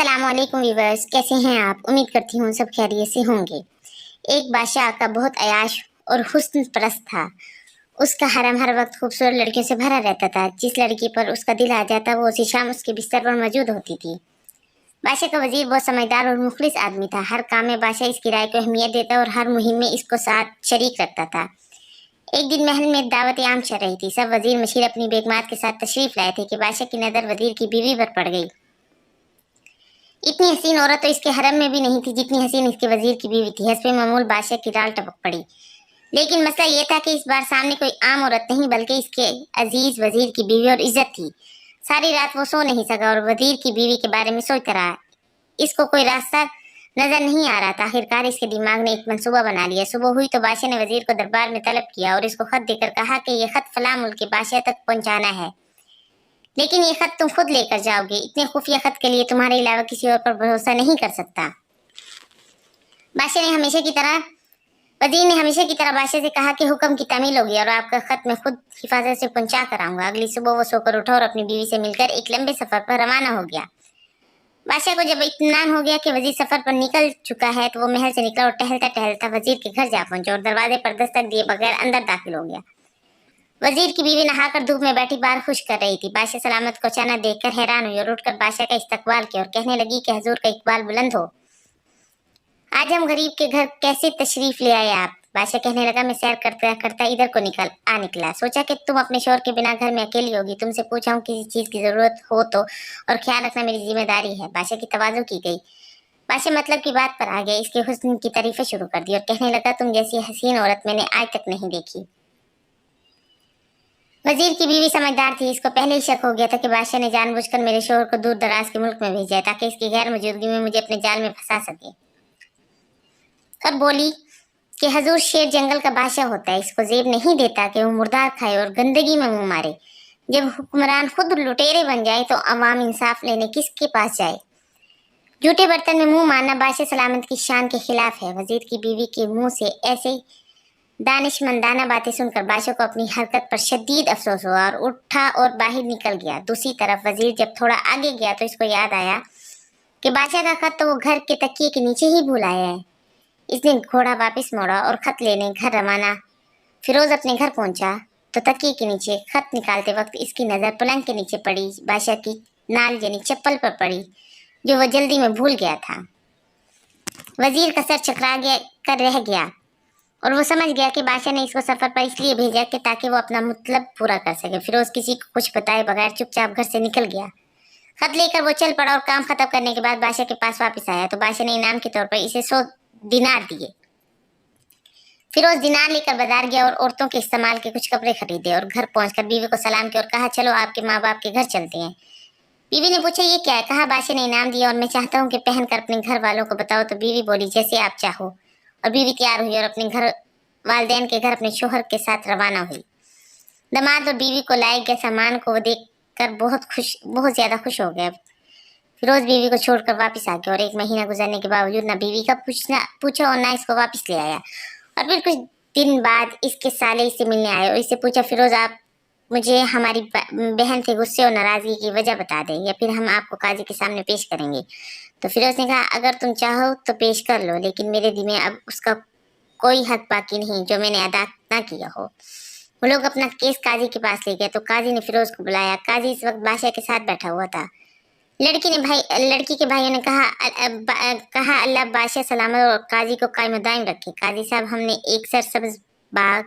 अस्सलाम वालेकुम व्यूवर्स, कैसे हैं आप? उम्मीद करती हूँ सब खैरियत से होंगे। एक बादशाह का बहुत अयाश और हुस्न परस्त था। उसका हरम हर वक्त खूबसूरत लड़कियों से भरा रहता था। जिस लड़की पर उसका दिल आ जाता वो उसी शाम उसके बिस्तर पर मौजूद होती थी। बादशाह का वजीर बहुत समझदार और मुखलिस आदमी था। हर काम में बादशाह इसकी राय को अहमियत देता और हर मुहिम में इसको साथ शरीक रखता था। एक दिन महल में दावत आम चल रही थी। सब वजीर मशीर अपनी बेगमात के साथ तशरीफ लाए थे कि बादशाह की नज़र वजीर की बीवी पर पड़ गई। इतनी हसीन औरत तो इसके हरम में भी नहीं थी जितनी हसीन इसके वजीर की बीवी थी। हस्बे मामूल बादशाह की डाल टपक पड़ी। लेकिन मसला ये था कि इस बार सामने कोई आम औरत नहीं बल्कि इसके अजीज वजीर की बीवी और इज्जत थी। सारी रात वो सो नहीं सका और वजीर की बीवी के बारे में सोचता रहा। इसको कोई रास्ता नजर नहीं आ रहा था। आखिरकार इसके दिमाग ने एक मंसूबा बना लिया। सुबह हुई तो बादशाह ने वजीर को दरबार में तलब किया और इसको खत देकर कहा कि यह खत फला मुल्क के बादशाह तक पहुंचाना है, लेकिन ये खत तुम खुद लेकर जाओगे। इतने खुफिया खत के लिए तुम्हारे अलावा किसी और पर भरोसा नहीं कर सकता। बादशाह ने हमेशा की तरह वजीर ने हमेशा की तरह बादशाह से कहा कि हुक्म की तामील होगी और आपका खत मैं खुद हिफाजत से पहुंचा कर आऊंगा। अगली सुबह वो सोकर उठा और अपनी बीवी से मिलकर एक लंबे सफर पर रवाना हो गया। बादशाह को जब इत्मीनान हो गया कि वजीर सफर पर निकल चुका है तो वो महल से निकला और टहलता टहलता वजीर के घर जा पहुंचा और दरवाजे पर दस्तक दिए बगैर अंदर दाखिल हो गया। वजीर की बीवी नहाकर धूप में बैठी बाहर खुश कर रही थी। बादशाह सलामत को अचानक देखकर हैरान हुई और उठकर बादशाह का इस्तकबाल किया और कहने लगी कि हुजूर का इकबाल बुलंद हो। आज हम गरीब के घर कैसे तशरीफ ले आए आप? बादशाह कहने लगा, मैं सैर करता करता इधर को निकला। सोचा कि तुम अपने शौहर के बिना घर में अकेली होगी। तुमसे पूछा हूँ किसी चीज की जरूरत हो तो, और ख्याल रखना मेरी जिम्मेदारी है। बादशाह की तवाज़ु की गई। बादशाह मतलब की बात पर आ गया। इसके हुस्न की तारीफें शुरू कर दी और कहने लगा, तुम जैसी हसीन औरत मैंने आज तक नहीं देखी। वजीर की बीवी समझदार थी। इसको पहले ही शक हो गया था कि बादशाह ने जानबूझकर मेरे शौहर को दूर दराज के मुल्क में भेजा है ताकि इसकी गैर मौजूदगी में मुझे अपने जाल में फंसा सके। और बोली कि हजूर शेर जंगल का बादशाह होता है, इसको जेब नहीं देता कि वो मुर्दार खाए और गंदगी में मुंह मारे। जब हुक्मरान खुद लुटेरे बन जाए तो अवाम इंसाफ लेने किसके पास जाए? झूठे बर्तन में मुंह मारना बादशाह सलामत की शान के खिलाफ है। वजीर की बीवी के मुंह से ऐसे दानिशमंदाना बातें सुनकर बादशाह को अपनी हरकत पर शदीद अफसोस हुआ और उठा और बाहर निकल गया। दूसरी तरफ वजीर जब थोड़ा आगे गया तो इसको याद आया कि बादशाह का खत तो वो घर के तकिए के नीचे ही भूल आया है। इसने घोड़ा वापस मोड़ा और खत लेने घर रवाना। फिरोज अपने घर पहुंचा तो तकिए के नीचे खत निकालते वक्त इसकी नज़र पलंग के नीचे पड़ी। बादशाह की नाल यानी चप्पल पर पड़ी जो वह जल्दी में भूल गया था। वजीर का सर चकरा गया कर रह गया और वो समझ गया कि बादशाह ने इसको सफर पर इसलिए भेजा कि ताकि वो अपना मतलब पूरा कर सके। फिरोज किसी को कुछ बताए बगैर चुपचाप घर से निकल गया। खत लेकर वो चल पड़ा और काम खत्म करने के बाद बादशाह के पास वापस आया तो बादशाह ने इनाम के तौर पर इसे 100 दिनार दिए। फिरोज दिनार लेकर बाजार गया और औरतों के इस्तेमाल के कुछ कपड़े खरीदे और घर पहुंचकर बीवी को सलाम किया और कहा, चलो आपके माँ बाप के घर चलते हैं। बीवी ने पूछा, ये क्या है? कहा, बादशाह ने इनाम दिया और मैं चाहता हूँ कि पहनकर अपने घर वालों को बताओ। तो बीवी बोली, जैसे आप चाहो। और बीवी तैयार हुई और अपने घर वालदेन के घर अपने शोहर के साथ रवाना हुई। दामाद और बीवी को लाए गए सामान को देखकर बहुत ज्यादा खुश हो गया। फिरोज बीवी को छोड़कर वापस आ गया और 1 महीना गुजरने के बावजूद ना बीवी का पूछा और ना इसको वापस ले आया। और फिर कुछ दिन बाद इसके साले इससे मिलने आए और इससे पूछा, फिरोज आप मुझे हमारी बहन से गुस्से और नाराजगी की वजह बता दें या फिर हम आपको काजी के सामने पेश करेंगे। तो फिरोज ने कहा, अगर तुम चाहो तो पेश कर लो, लेकिन मेरे दिल में अब उसका कोई हक बाकी नहीं जो मैंने अदा ना किया हो। वो लोग अपना केस काजी के पास ले गए तो काजी ने फिरोज को बुलाया। काजी इस वक्त बादशाह के साथ बैठा हुआ था। लड़की के भाइयों ने कहा अल्लाह बादशाह सलामत और काजी को कायम दायम रखे। काजी साहब, हमने एक सरसब्ज बाग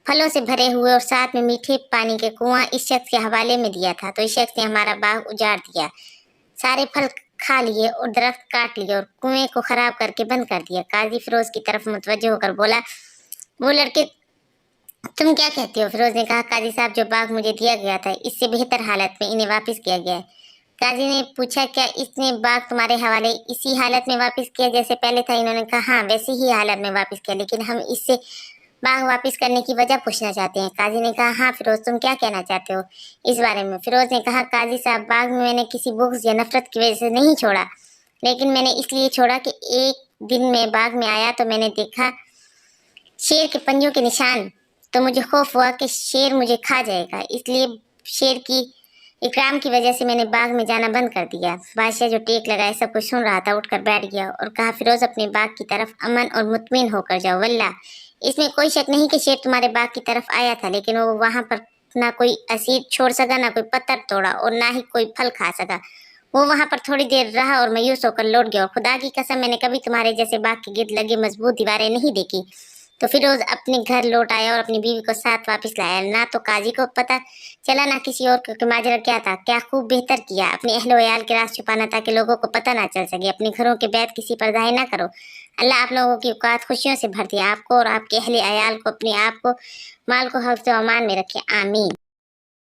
फलों से भरे हुए और साथ में मीठे पानी के कुआं इस शख्स के हवाले में दिया था, तो इस शख्स ने हमारा बाग उजाड़ दिया, सारे फल खा लिए और दरख्त काट लिए और कुएं को खराब करके बंद कर दिया। काजी फिरोज की तरफ मुतवज्जो होकर बोला, वो लड़के तुम क्या कहते हो? फिरोज ने कहा, काजी साहब, जो बाग मुझे दिया गया था इससे बेहतर हालत में इन्हें वापस किया गया है। काजी ने पूछा, क्या इसने बाग तुम्हारे हवाले इसी हालत में वापस किया जैसे पहले था? इन्होंने कहा, हाँ, वैसी ही हालत में वापस किया, लेकिन हम इससे बाग वापस करने की वजह पूछना चाहते हैं। काजी ने कहा, हाँ फिरोज, तुम क्या कहना चाहते हो इस बारे में? फिरोज ने कहा, काजी साहब, बाग में मैंने किसी बुग़्ज़ या नफरत की वजह से नहीं छोड़ा, लेकिन मैंने इसलिए छोड़ा कि एक दिन मैं बाग में आया तो मैंने देखा शेर के पंजों के निशान, तो मुझे खौफ हुआ कि शेर मुझे खा जाएगा। इसलिए शेर की इकराम की वजह से मैंने बाग में जाना बंद कर दिया। बादशाह जो टेक लगाए सब कुछ सुन रहा था उठकर बैठ गया और कहा, फिरोज अपने बाग की तरफ अमन और मुतमिन होकर जाओ। वल्लाह इसमें कोई शक नहीं कि शेर तुम्हारे बाग की तरफ आया था, लेकिन वो वहां पर ना कोई असीर छोड़ सका, ना कोई पत्थर तोड़ा और ना ही कोई फल खा सका। वो वहां पर थोड़ी देर रहा और मायूस होकर लौट गया। और खुदा की कसम मैंने कभी तुम्हारे जैसे बाग के गिर्द लगी मजबूत दीवारें नहीं देखी। तो फिरोज अपने घर लौट आया और अपनी बीवी को साथ वापस लाया। ना तो काजी को पता चला ना किसी और को कि माजरा क्या था। क्या खूब बेहतर किया, अपने अहलो अयाल के राज छुपाना ताकि लोगों को पता ना चल सके। अपने घरों के बैत किसी पर जाहिर ना करो। अल्लाह आप लोगों की औकात खुशियों से भर दिया, आपको और आपके अहले अयाल को, अपने आप को, माल को हफ्ज़ व अमान में रखे। आमीन।